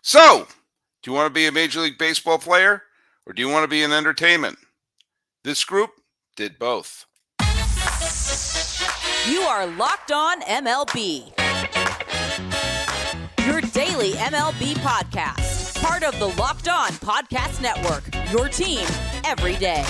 So, do you want to be a Major League Baseball player or do you want to be in entertainment? This group did both. You are Locked On MLB, your daily MLB podcast, part of the Locked On Podcast Network, your team every day.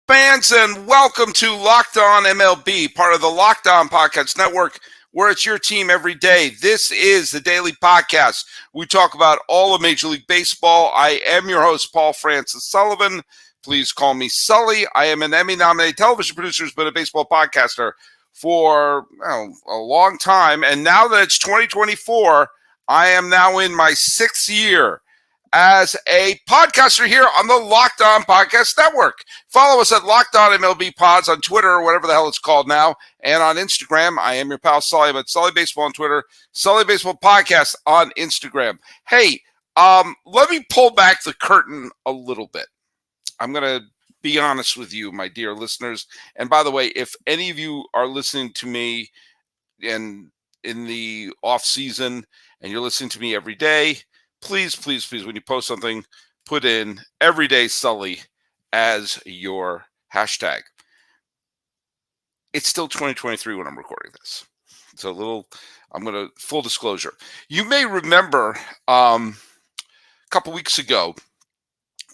Fans, and welcome to Locked On MLB, part of the Locked On Podcast Network, where it's your team every day. This is the daily podcast. We talk about all of Major League Baseball. I am your host, Paul Francis Sullivan. Please call me Sully. I am an Emmy-nominated television producer who's been a baseball podcaster for a long time. And now that it's 2024, I am now in my sixth year as a podcaster here on the Locked On Podcast Network. Follow us at Locked On MLB Pods on Twitter, or whatever the hell it's called now, and on Instagram. I am your pal Sully, but Sully Baseball on Twitter, Sully Baseball Podcast on Instagram. Hey, let me pull back the curtain a little bit. I'm going to be honest with you, my dear listeners. And by the way, if any of you are listening to me in the off season and you're listening to me every day, please, when you post something, put in Everyday Sully as your hashtag. It's still 2023 when I'm recording this. So full disclosure. You may remember a couple weeks ago,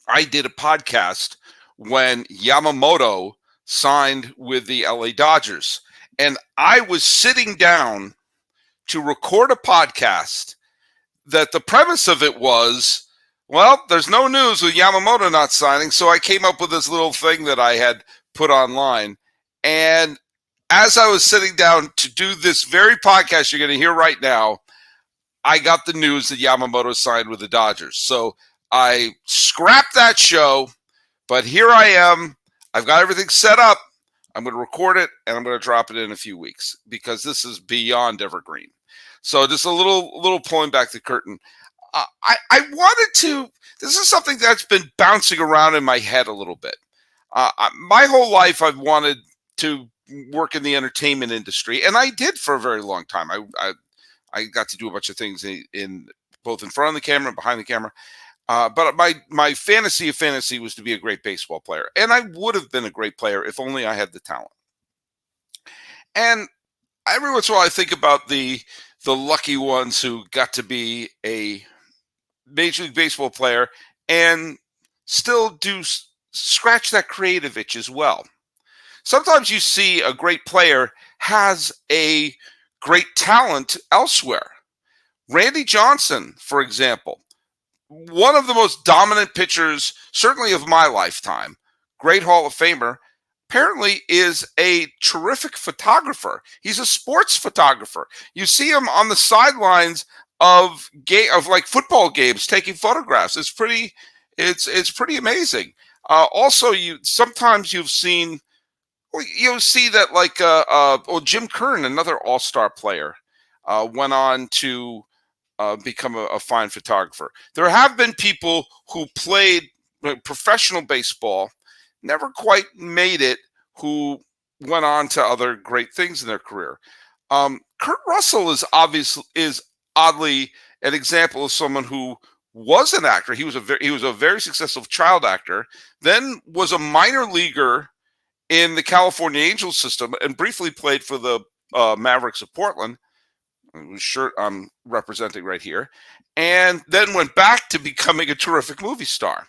I did a podcast when Yamamoto signed with the LA Dodgers. And I was sitting down to record a podcast that the premise of it was, well, there's no news with Yamamoto not signing, so I came up with this little thing that I had put online. And as I was sitting down to do this very podcast you're going to hear right now, I got the news that Yamamoto signed with the Dodgers. So I scrapped that show, but here I am. I've got everything set up. I'm going to record it, and I'm going to drop it in a few weeks because this is beyond evergreen. So just a little pulling back the curtain. I wanted to, this is something that's been bouncing around in my head a little bit. My whole life I've wanted to work in the entertainment industry, and I did for a very long time. I got to do a bunch of things in both in front of the camera and behind the camera. But my fantasy of fantasy was to be a great baseball player. And I would have been a great player if only I had the talent. And every once in a while I think about the lucky ones who got to be a Major League Baseball player and still do scratch that creative itch as well. Sometimes you see a great player has a great talent elsewhere. Randy Johnson, for example, one of the most dominant pitchers, certainly of my lifetime, great Hall of Famer, apparently is a terrific photographer. He's a sports photographer. You see him on the sidelines of like football games taking photographs. It's pretty amazing. Also, you'll see that like Jim Curran, another all-star player, went on to become a fine photographer. There have been people who played professional baseball, never quite made it, who went on to other great things in their career. Kurt Russell is oddly an example of someone who was an actor. He was a very successful child actor, then was a minor leaguer in the California Angels system and briefly played for the Mavericks of Portland, whose shirt I'm representing right here, and then went back to becoming a terrific movie star.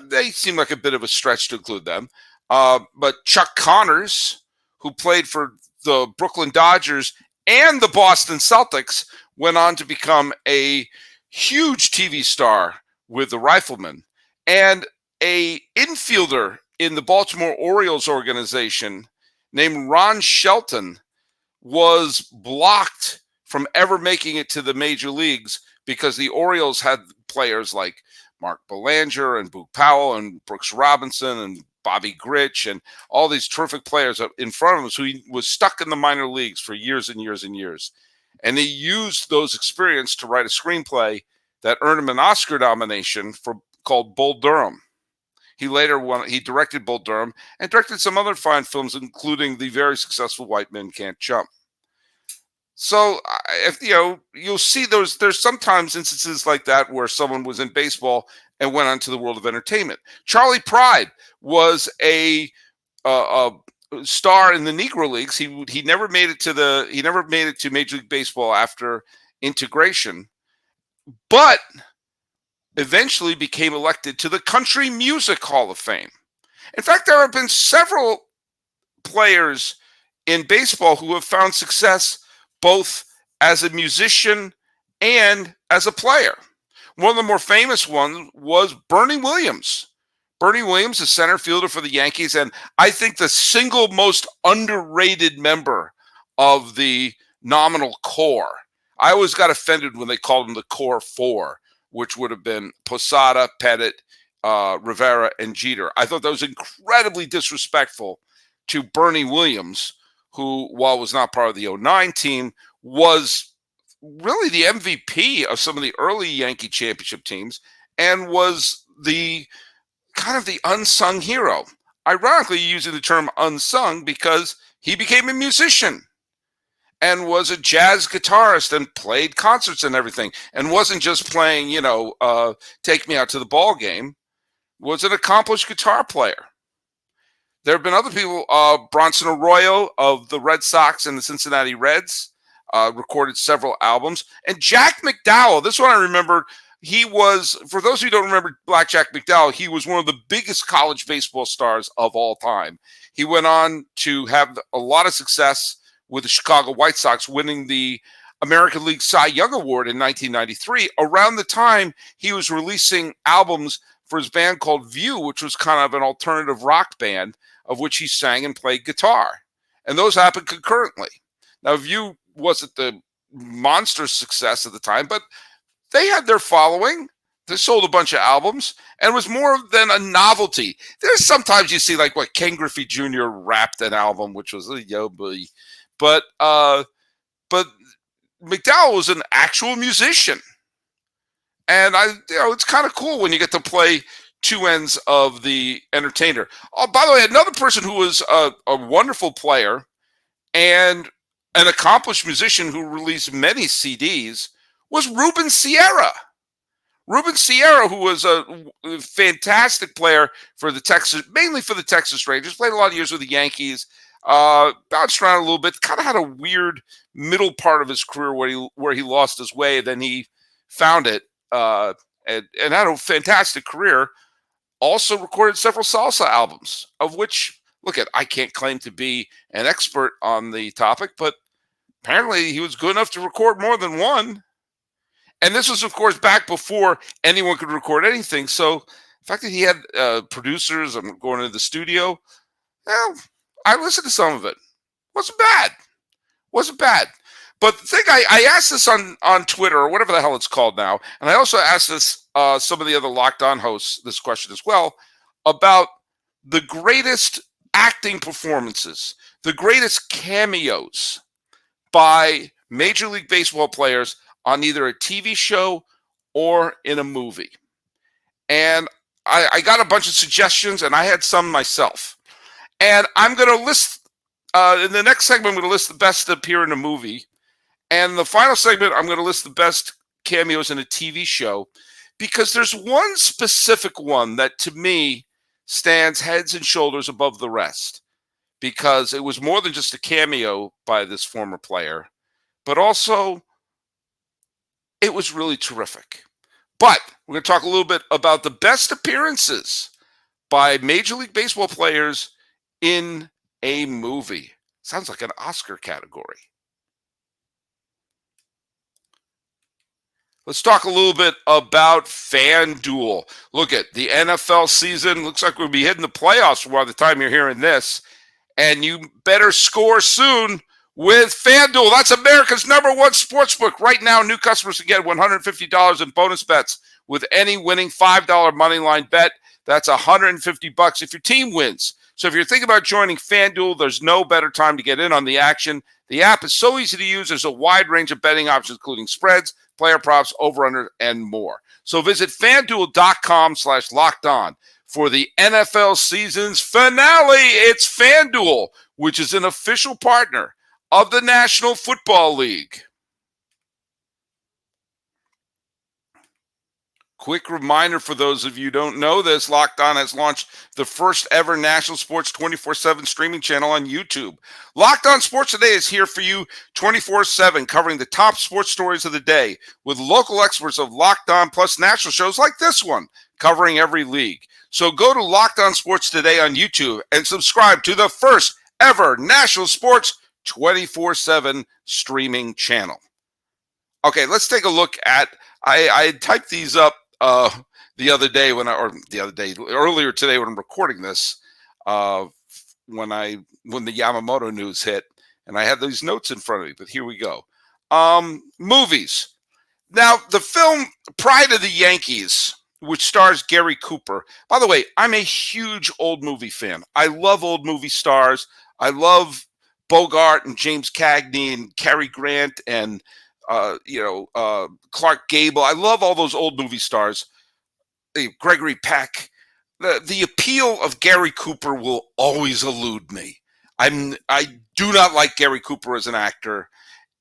They seem like a bit of a stretch to include them. But Chuck Connors, who played for the Brooklyn Dodgers and the Boston Celtics, went on to become a huge TV star with the Riflemen. And a infielder in the Baltimore Orioles organization named Ron Shelton was blocked from ever making it to the major leagues because the Orioles had players like Mark Belanger and Boog Powell and Brooks Robinson and Bobby Grich and all these terrific players in front of us who was stuck in the minor leagues for years and years and years. And they used those experience to write a screenplay that earned him an Oscar nomination called Bull Durham. He he directed Bull Durham and directed some other fine films, including the very successful White Men Can't Jump. So, if you'll see there's sometimes instances like that where someone was in baseball and went on to the world of entertainment. Charlie Pride was a star in the Negro Leagues. He never made it to Major League Baseball after integration, but eventually became elected to the Country Music Hall of Fame. In fact, there have been several players in baseball who have found success both as a musician and as a player. One of the more famous ones was Bernie Williams. Bernie Williams is center fielder for the Yankees, and I think the single most underrated member of the nominal core. I always got offended when they called him the core four, which would have been Posada, Pettit, Rivera, and Jeter. I thought that was incredibly disrespectful to Bernie Williams, who, while was not part of the 09 team, was really the MVP of some of the early Yankee championship teams and was the kind of the unsung hero. Ironically, using the term unsung because he became a musician and was a jazz guitarist and played concerts and everything and wasn't just playing, Take Me Out to the Ball Game, was an accomplished guitar player. There have been other people, Bronson Arroyo of the Red Sox and the Cincinnati Reds, recorded several albums. And Jack McDowell, this one I remember, he was, for those who don't remember Blackjack McDowell, he was one of the biggest college baseball stars of all time. He went on to have a lot of success with the Chicago White Sox, winning the American League Cy Young Award in 1993. Around the time he was releasing albums for his band called View, which was kind of an alternative rock band, of which he sang and played guitar. And those happened concurrently. Now, View wasn't the monster success at the time, but they had their following. They sold a bunch of albums, and it was more than a novelty. There's sometimes you see like what Ken Griffey Jr. rapped an album, which was a yo boy. But McDowell was an actual musician. And it's kind of cool when you get to play two ends of the entertainer. Oh, by the way, another person who was a wonderful player and an accomplished musician who released many CDs was Ruben Sierra. Ruben Sierra, who was a fantastic player for mainly for the Texas Rangers, played a lot of years with the Yankees, bounced around a little bit, kind of had a weird middle part of his career where he lost his way, then he found it, and had a fantastic career. Also recorded several salsa albums, of which, I can't claim to be an expert on the topic, but apparently he was good enough to record more than one. And this was, of course, back before anyone could record anything. So the fact that he had producers and going into the studio, I listened to some of it. Wasn't bad. But the thing, I asked this on Twitter or whatever the hell it's called now, and I also asked this some of the other Locked On hosts this question as well, about the greatest acting performances, the greatest cameos by Major League Baseball players on either a TV show or in a movie. And I got a bunch of suggestions, and I had some myself. And I'm going to list, in the next segment, I'm going to list the best that appear in a movie. And the final segment, I'm going to list the best cameos in a TV show, because there's one specific one that, to me, stands heads and shoulders above the rest, because it was more than just a cameo by this former player, but also it was really terrific. But we're going to talk a little bit about the best appearances by Major League Baseball players in a movie. Sounds like an Oscar category. Let's talk a little bit about FanDuel. Look at the NFL season. Looks like we'll be hitting the playoffs by the time you're hearing this. And you better score soon with FanDuel. That's America's number one sportsbook. Right now, new customers can get $150 in bonus bets with any winning $5 moneyline bet. That's $150 if your team wins. So if you're thinking about joining FanDuel, there's no better time to get in on the action. The app is so easy to use. There's a wide range of betting options, including spreads, player props, over-under, and more. So visit FanDuel.com/lockedon. for the NFL season's finale. It's FanDuel, which is an official partner of the National Football League. Quick reminder for those of you who don't know this, Locked On has launched the first ever national sports 24/7 streaming channel on YouTube. Locked On Sports Today is here for you 24/7, covering the top sports stories of the day with local experts of Locked On plus national shows like this one, covering every league. So go to Locked On Sports Today on YouTube and subscribe to the first ever national sports 24/7 streaming channel. Okay, let's take a look at, I typed these up earlier today when I'm recording this, when the Yamamoto news hit, and I had these notes in front of me, but here we go. Movies. Now, the film Pride of the Yankees, which stars Gary Cooper. By the way, I'm a huge old movie fan. I love old movie stars. I love Bogart and James Cagney and Cary Grant and Clark Gable. I love all those old movie stars. Gregory Peck. The appeal of Gary Cooper will always elude me. I do not like Gary Cooper as an actor.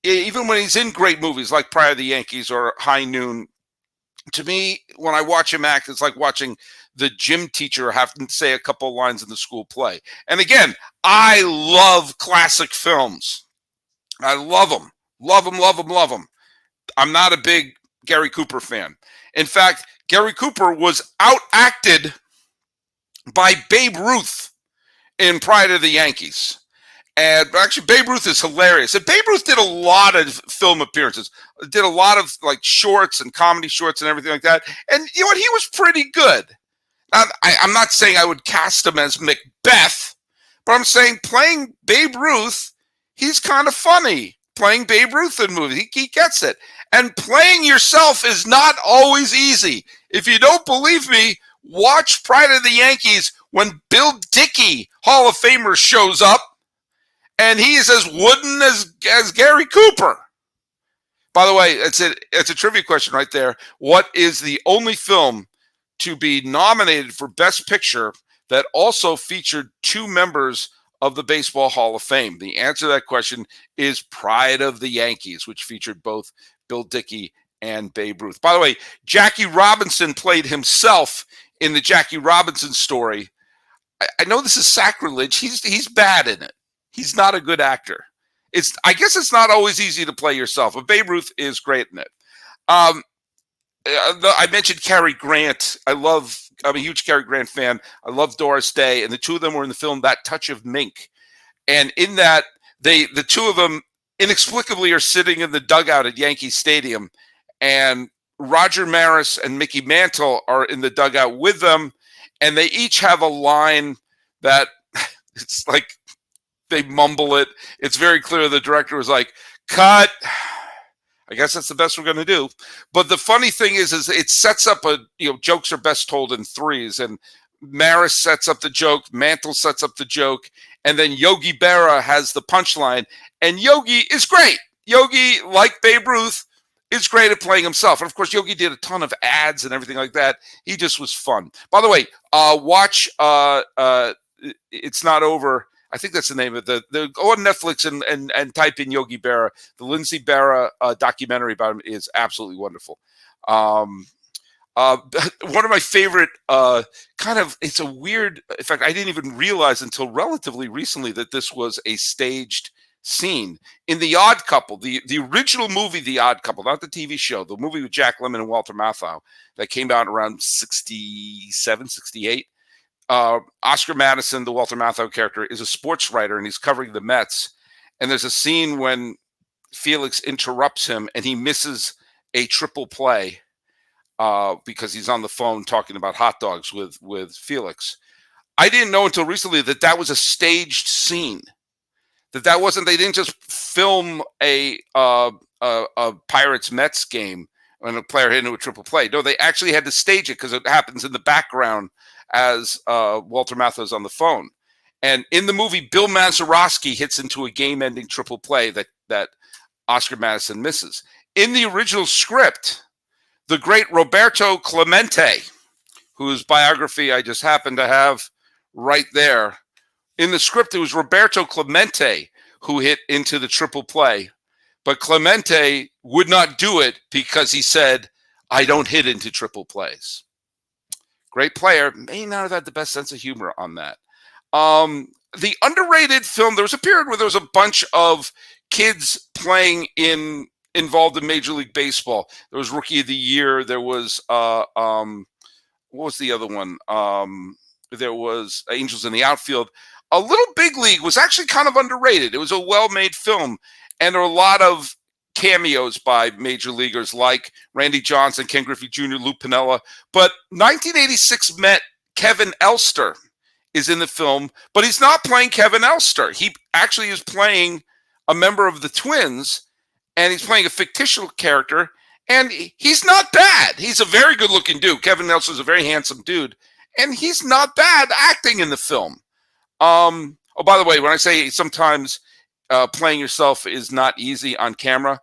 Even when he's in great movies like Pride of the Yankees or High Noon, to me, when I watch him act, it's like watching the gym teacher have to say a couple of lines in the school play. And again, I love classic films. I love them. Love him, love him, love him. I'm not a big Gary Cooper fan. In fact, Gary Cooper was outacted by Babe Ruth in Pride of the Yankees. And actually, Babe Ruth is hilarious. And Babe Ruth did a lot of film appearances, did a lot of like shorts and comedy shorts and everything like that. And you know what? He was pretty good. Now, I'm not saying I would cast him as Macbeth, but I'm saying playing Babe Ruth, he's kind of funny. Playing Babe Ruth in movies, he gets it. And playing yourself is not always easy. If you don't believe me, watch Pride of the Yankees when Bill Dickey, Hall of Famer, shows up, and he is as wooden as Gary Cooper. By the way, it's a trivia question right there. What is the only film to be nominated for Best Picture that also featured two members of the Baseball Hall of Fame? The answer to that question is Pride of the Yankees, which featured both Bill Dickey and Babe Ruth. By the way, Jackie Robinson played himself in the Jackie Robinson story. I know this is sacrilege. He's bad in it. He's not a good actor. I guess it's not always easy to play yourself, but Babe Ruth is great in it. I mentioned Cary Grant. I'm a huge Cary Grant fan. I love Doris Day, and the two of them were in the film That Touch of Mink. And in that, the two of them inexplicably are sitting in the dugout at Yankee Stadium, and Roger Maris and Mickey Mantle are in the dugout with them, and they each have a line that it's like they mumble it. It's very clear the director was like, cut. I guess that's the best we're going to do. But the funny thing is it sets up jokes are best told in threes, and Maris sets up the joke, Mantle sets up the joke, and then Yogi Berra has the punchline, and Yogi is great. Yogi, like Babe Ruth, is great at playing himself. And of course, Yogi did a ton of ads and everything like that. He just was fun. By the way, watch It's Not Over. I think that's the name of it. Go on Netflix and type in Yogi Berra. The Lindsay Berra documentary about him is absolutely wonderful. One of my favorite it's a weird, in fact, I didn't even realize until relatively recently that this was a staged scene. In The Odd Couple, the original movie The Odd Couple, not the TV show, the movie with Jack Lemmon and Walter Matthau that came out around 67, 68. Oscar Madison, the Walter Matthau character, is a sports writer, and he's covering the Mets. And there's a scene when Felix interrupts him, and he misses a triple play because he's on the phone talking about hot dogs with Felix. I didn't know until recently that was a staged scene. That wasn't. They didn't just film a Pirates Mets game when a player hit into a triple play. No, they actually had to stage it because it happens in the background as Walter Matthau's on the phone. And in the movie, Bill Mazeroski hits into a game-ending triple play that Oscar Madison misses. In the original script, the great Roberto Clemente, whose biography I just happen to have right there. In the script, it was Roberto Clemente who hit into the triple play. But Clemente would not do it because he said, I don't hit into triple plays. Great player. May not have had the best sense of humor on that. The underrated film, there was a period where there was a bunch of kids playing involved in Major League Baseball. There was Rookie of the Year. There was, what was the other one? There was Angels in the Outfield. A Little Big League was actually kind of underrated. It was a well-made film, and there were a lot of cameos by major leaguers like Randy Johnson, Ken Griffey Jr., Lou Piniella. But 1986 Met Kevin Elster is in the film, but he's not playing Kevin Elster. He actually is playing a member of the Twins, and he's playing a fictitious character, and he's not bad. He's a very good-looking dude. Kevin Elster's a very handsome dude, and he's not bad acting in the film. Oh, by the way, when I say sometimes playing yourself is not easy on camera,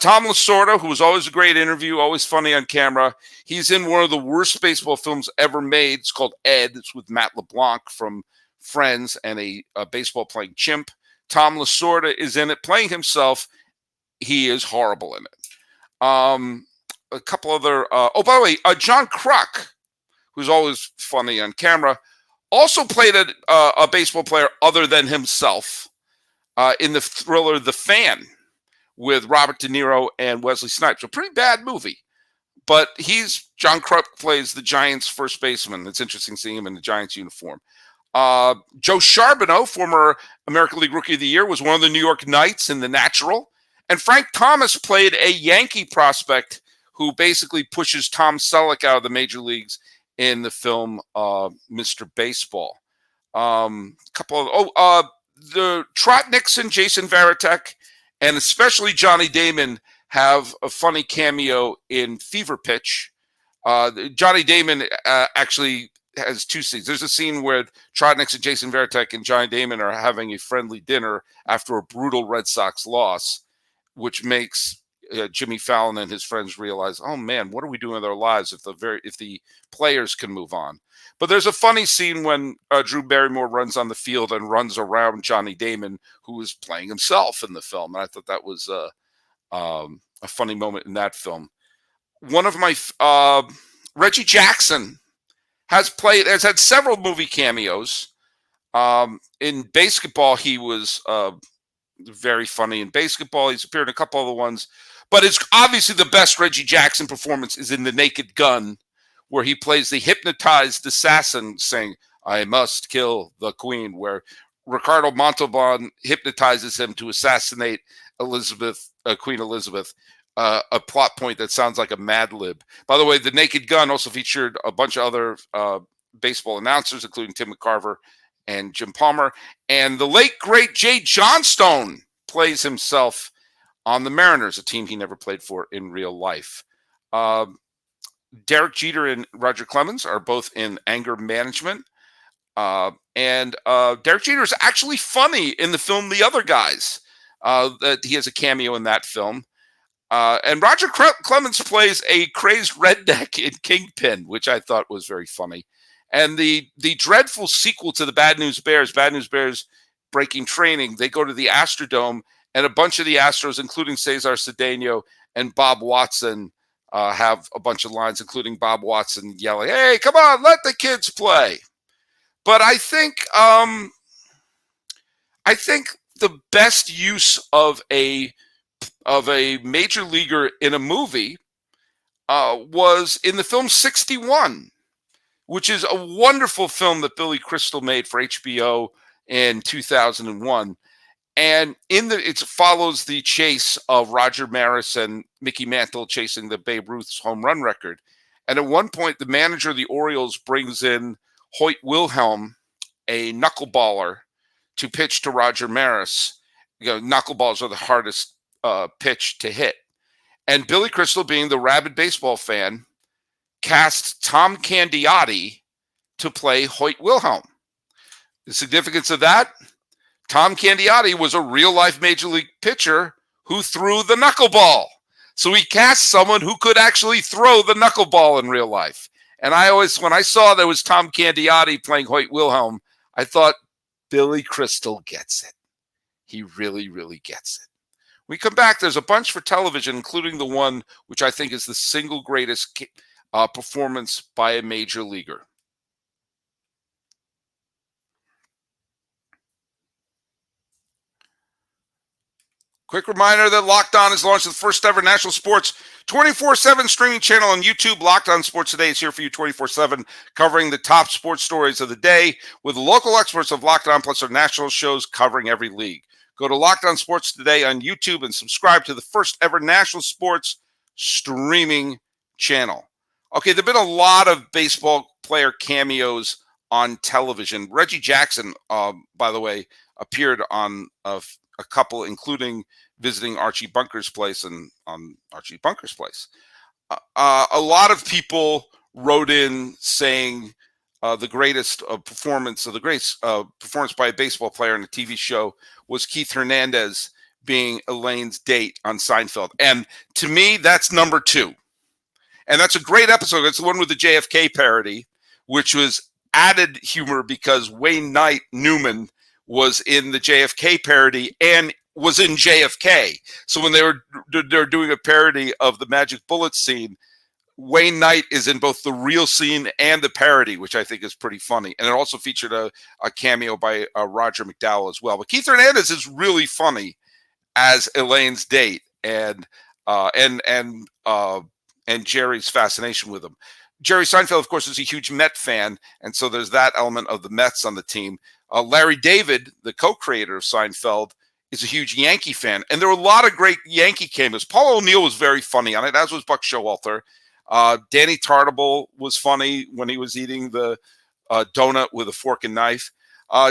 Tom Lasorda, who was always a great interview, always funny on camera, he's in one of the worst baseball films ever made. It's called Ed. It's with Matt LeBlanc from Friends and a baseball playing chimp. Tom Lasorda is in it playing himself. He is horrible in it. A couple other, oh, by the way, John Kruk, who's always funny on camera, also played a baseball player other than himself in the thriller The Fan with Robert De Niro and Wesley Snipes. A pretty bad movie, but John Kruk plays the Giants first baseman. It's interesting seeing him in the Giants uniform. Joe Charbonneau, former American League Rookie of the Year, was one of the New York Knights in The Natural. And Frank Thomas played a Yankee prospect who basically pushes Tom Selleck out of the major leagues in the film Mr. Baseball. The Trot Nixon, Jason Varitek, and especially Johnny Damon have a funny cameo in Fever Pitch. Johnny Damon actually has two scenes. There's a scene where Trot Nixon, Jason Varitek, and Johnny Damon are having a friendly dinner after a brutal Red Sox loss, which makes Jimmy Fallon and his friends realize, oh man, what are we doing with our lives if the players can move on? But there's a funny scene when Drew Barrymore runs on the field and runs around Johnny Damon, who is playing himself in the film. And I thought that was a funny moment in that film. One of my Reggie Jackson has had several movie cameos. In basketball, he was very funny in basketball. He's appeared in a couple other ones. But it's obviously the best Reggie Jackson performance is in The Naked Gun, where he plays the hypnotized assassin saying, I must kill the queen, where Ricardo Montalban hypnotizes him to assassinate Queen Elizabeth, a plot point that sounds like a Mad Lib. By the way, The Naked Gun also featured a bunch of other baseball announcers, including Tim McCarver and Jim Palmer. And the late, great Jay Johnstone plays himself on the Mariners, a team he never played for in real life. Derek Jeter and Roger Clemens are both in Anger Management. And Derek Jeter is actually funny in the film The Other Guys. That he has a cameo in that film. And Roger Clemens plays a crazed redneck in Kingpin, which I thought was very funny. And the dreadful sequel to the Bad News Bears Breaking Training, they go to the Astrodome, and a bunch of the Astros, including Cesar Cedeno and Bob Watson, have a bunch of lines, including Bob Watson yelling, "Hey, come on, let the kids play." But I think the best use of a major leaguer in a movie was in the film 61, which is a wonderful film that Billy Crystal made for HBO in 2001. And it follows the chase of Roger Maris and Mickey Mantle chasing the Babe Ruth's home run record. And at one point, the manager of the Orioles brings in Hoyt Wilhelm, a knuckleballer, to pitch to Roger Maris. Knuckleballs are the hardest pitch to hit. And Billy Crystal, being the rabid baseball fan, cast Tom Candiotti to play Hoyt Wilhelm. The significance of that? Tom Candiotti was a real-life Major League pitcher who threw the knuckleball. So he cast someone who could actually throw the knuckleball in real life. And when I saw there was Tom Candiotti playing Hoyt Wilhelm, I thought Billy Crystal gets it. He really, really gets it. When we come back, there's a bunch for television, including the one which I think is the single greatest performance by a major leaguer. Quick reminder that Locked On has launched the first ever national sports 24/7 streaming channel on YouTube. Locked On Sports Today is here for you 24/7, covering the top sports stories of the day with local experts of Locked On, plus our national shows covering every league. Go to Locked On Sports Today on YouTube and subscribe to the first ever national sports streaming channel. Okay, there have been a lot of baseball player cameos on television. Reggie Jackson, by the way, appeared on a couple, including visiting Archie Bunker's place and on Archie Bunker's place. A lot of people wrote in saying the greatest performance by a baseball player in a TV show was Keith Hernandez being Elaine's date on Seinfeld. And to me, that's number 2. And that's a great episode. It's the one with the JFK parody, which was added humor because Wayne Knight Newman was in the JFK parody and was in JFK. So when they're doing a parody of the Magic Bullet scene, Wayne Knight is in both the real scene and the parody, which I think is pretty funny. And it also featured a cameo by Roger McDowell as well. But Keith Hernandez is really funny as Elaine's date and Jerry's fascination with him. Jerry Seinfeld, of course, is a huge Met fan, and so there's that element of the Mets on the team. Larry David, the co-creator of Seinfeld, is a huge Yankee fan, and there were a lot of great Yankee cameos. Paul O'Neill was very funny on it, as was Buck Showalter. Danny Tartable was funny when he was eating the donut with a fork and knife.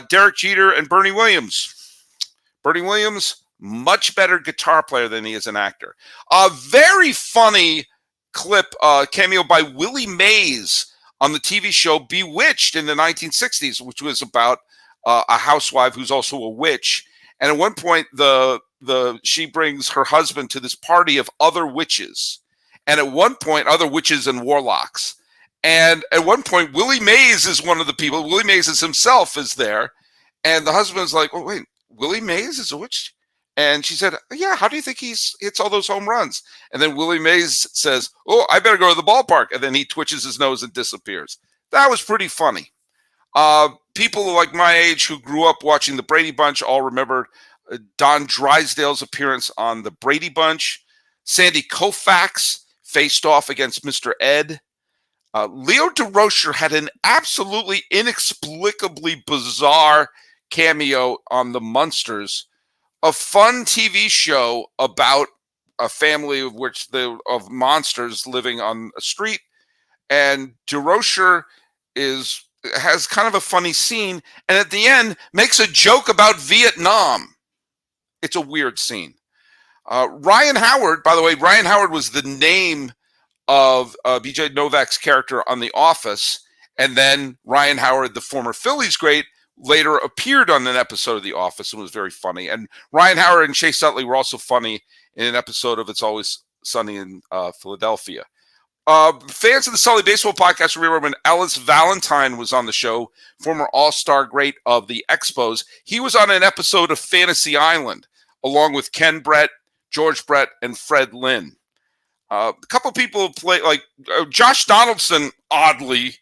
Derek Jeter and Bernie Williams. Bernie Williams, much better guitar player than he is an actor. A very funny clip, cameo by Willie Mays on the TV show Bewitched in the 1960s, which was about a housewife who's also a witch. And at one point, she brings her husband to this party of other witches. And at one point, other witches and warlocks. And at one point, Willie Mays is one of the people. Willie Mays himself is there. And the husband's like, oh, wait, Willie Mays is a witch? And she said, yeah, how do you think he hits all those home runs? And then Willie Mays says, oh, I better go to the ballpark. And then he twitches his nose and disappears. That was pretty funny. People like my age who grew up watching the Brady Bunch all remembered Don Drysdale's appearance on the Brady Bunch. Sandy Koufax faced off against Mr. Ed. Leo DeRocher had an absolutely inexplicably bizarre cameo on The Munsters, a fun TV show about a family of monsters living on a street. And DeRocher has kind of a funny scene, and at the end makes a joke about Vietnam. It's a weird scene. Ryan Howard, by the way, Ryan Howard was the name of B.J. Novak's character on The Office, and then Ryan Howard, the former Phillies great, later appeared on an episode of The Office and was very funny. And Ryan Howard and Chase Utley were also funny in an episode of It's Always Sunny in Philadelphia. Fans of the Sully Baseball Podcast remember when Ellis Valentine was on the show, former all-star great of the Expos. He was on an episode of Fantasy Island, along with Ken Brett, George Brett, and Fred Lynn. A couple people played, like Josh Donaldson, oddly,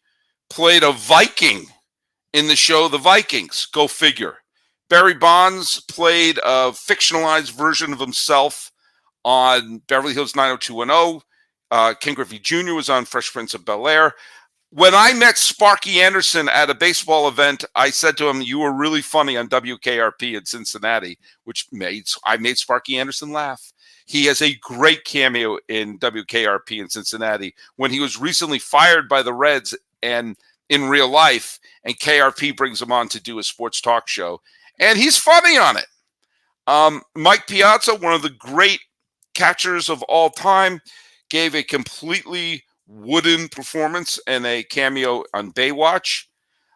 played a Viking in the show The Vikings. Go figure. Barry Bonds played a fictionalized version of himself on Beverly Hills 90210. Ken Griffey Jr. was on Fresh Prince of Bel-Air. When I met Sparky Anderson at a baseball event, I said to him, you were really funny on WKRP in Cincinnati, I made Sparky Anderson laugh. He has a great cameo in WKRP in Cincinnati when he was recently fired by the Reds and in real life, and KRP brings him on to do a sports talk show, and he's funny on it. Mike Piazza, one of the great catchers of all time, gave a completely wooden performance and a cameo on Baywatch.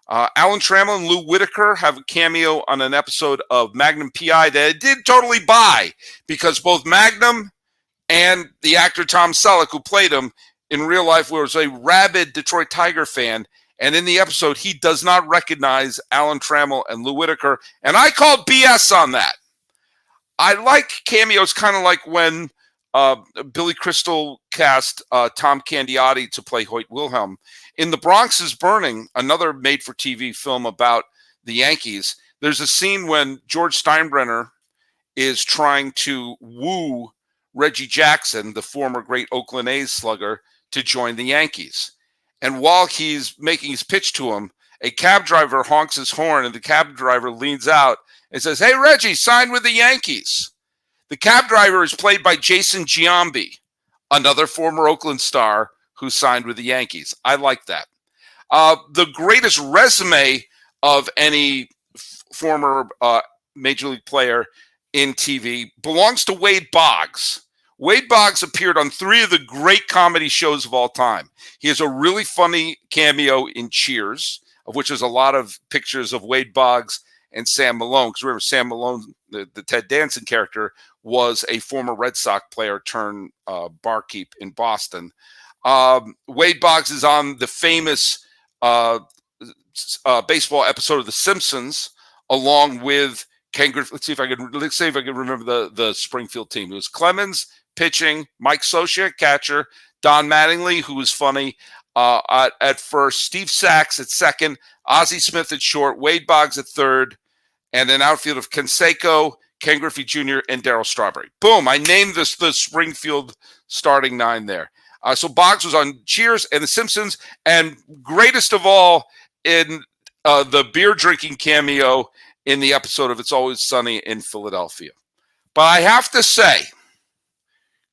Alan Trammell and Lou Whitaker have a cameo on an episode of Magnum P.I. that I did totally buy, because both Magnum and the actor Tom Selleck, who played him, in real life was a rabid Detroit Tiger fan. And in the episode, he does not recognize Alan Trammell and Lou Whitaker. And I called BS on that. I like cameos, kind of like when Billy Crystal cast Tom Candiotti to play Hoyt Wilhelm. In The Bronx is Burning, another made-for-TV film about the Yankees, there's a scene when George Steinbrenner is trying to woo Reggie Jackson, the former great Oakland A's slugger, to join the Yankees. And while he's making his pitch to him, a cab driver honks his horn, and the cab driver leans out and says, "Hey, Reggie, sign with the Yankees." The cab driver is played by Jason Giambi, another former Oakland star who signed with the Yankees. I like that. The greatest resume of any former Major League player in TV belongs to Wade Boggs. Wade Boggs appeared on 3 of the great comedy shows of all time. He has a really funny cameo in Cheers, of which there's a lot of pictures of Wade Boggs and Sam Malone. Because remember, Sam Malone, the Ted Danson character, was a former Red Sox player turned barkeep in Boston. Wade Boggs is on the famous baseball episode of The Simpsons, along with Ken Griffey. Let's see if I can remember the Springfield team. It was Clemens pitching, Mike Socia catcher, Don Mattingly, who was funny at first, Steve Sachs at second, Ozzie Smith at short, Wade Boggs at third, and an outfield of Canseco, Ken Griffey Jr., and Darryl Strawberry. Boom! I named the Springfield starting 9 there. So Boggs was on Cheers and The Simpsons, and greatest of all in the beer drinking cameo in the episode of It's Always Sunny in Philadelphia. But I have to say,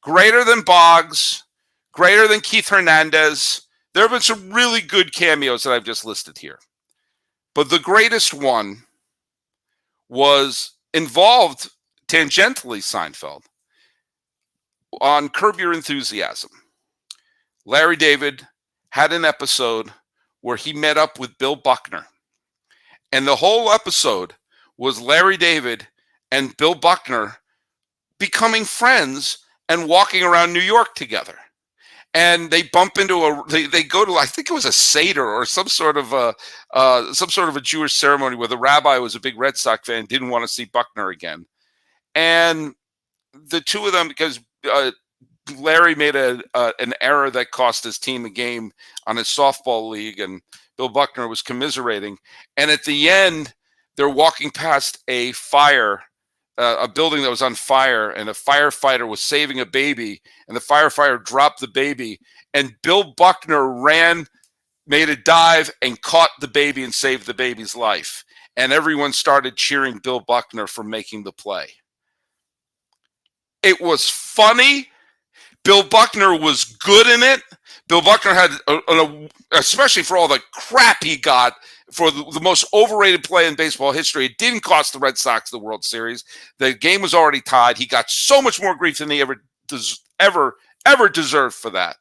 greater than Boggs, greater than Keith Hernandez, there have been some really good cameos that I've just listed here. But the greatest one was involved tangentially Seinfeld on Curb Your Enthusiasm. Larry David had an episode where he met up with Bill Buckner. And the whole episode was Larry David and Bill Buckner becoming friends and walking around New York together. And they bump into they go to, I think it was a Seder or some sort of a Jewish ceremony where the rabbi was a big Red Sox fan, didn't want to see Buckner again. And the two of them, because Larry made an error that cost his team a game on his softball league, and Bill Buckner was commiserating. And at the end, they're walking past a fire, a building that was on fire, and a firefighter was saving a baby, and the firefighter dropped the baby, and Bill Buckner made a dive and caught the baby and saved the baby's life. And everyone started cheering Bill Buckner for making the play. It was funny. Bill Buckner was good in it. Bill Buckner had, especially for all the crap he got for the most overrated play in baseball history, it didn't cost the Red Sox the World Series. The game was already tied. He got so much more grief than he ever deserved for that.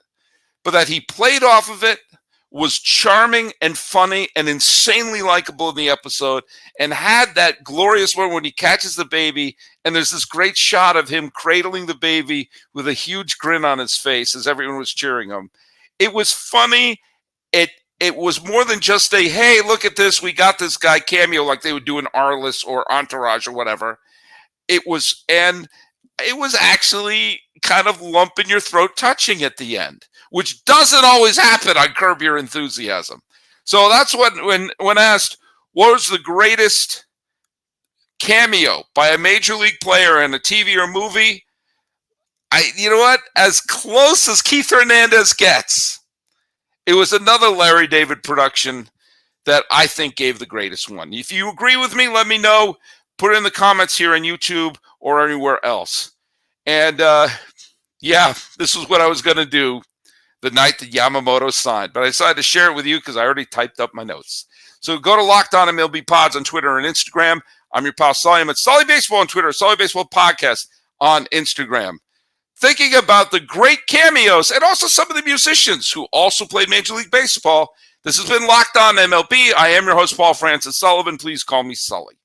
But that he played off of it, was charming and funny and insanely likable in the episode, and had that glorious moment when he catches the baby, and there's this great shot of him cradling the baby with a huge grin on his face as everyone was cheering him. It was funny. It was more than just a, hey, look at this, we got this guy cameo like they would do in Arliss or Entourage or whatever. It was actually kind of lump in your throat touching at the end, which doesn't always happen on Curb Your Enthusiasm. So that's what, when asked, what was the greatest cameo by a major league player in a TV or movie, you know what? As close as Keith Hernandez gets, it was another Larry David production that I think gave the greatest one. If you agree with me, let me know. Put it in the comments here on YouTube or anywhere else. And yeah, this is what I was going to do the night that Yamamoto signed. But I decided to share it with you because I already typed up my notes. So go to Locked On MLB Pods on Twitter and Instagram. I'm your pal Sully. I'm at Sully Baseball on Twitter, Sully Baseball Podcast on Instagram. Thinking about the great cameos and also some of the musicians who also played Major League Baseball. This has been Locked On MLB. I am your host, Paul Francis Sullivan. Please call me Sully.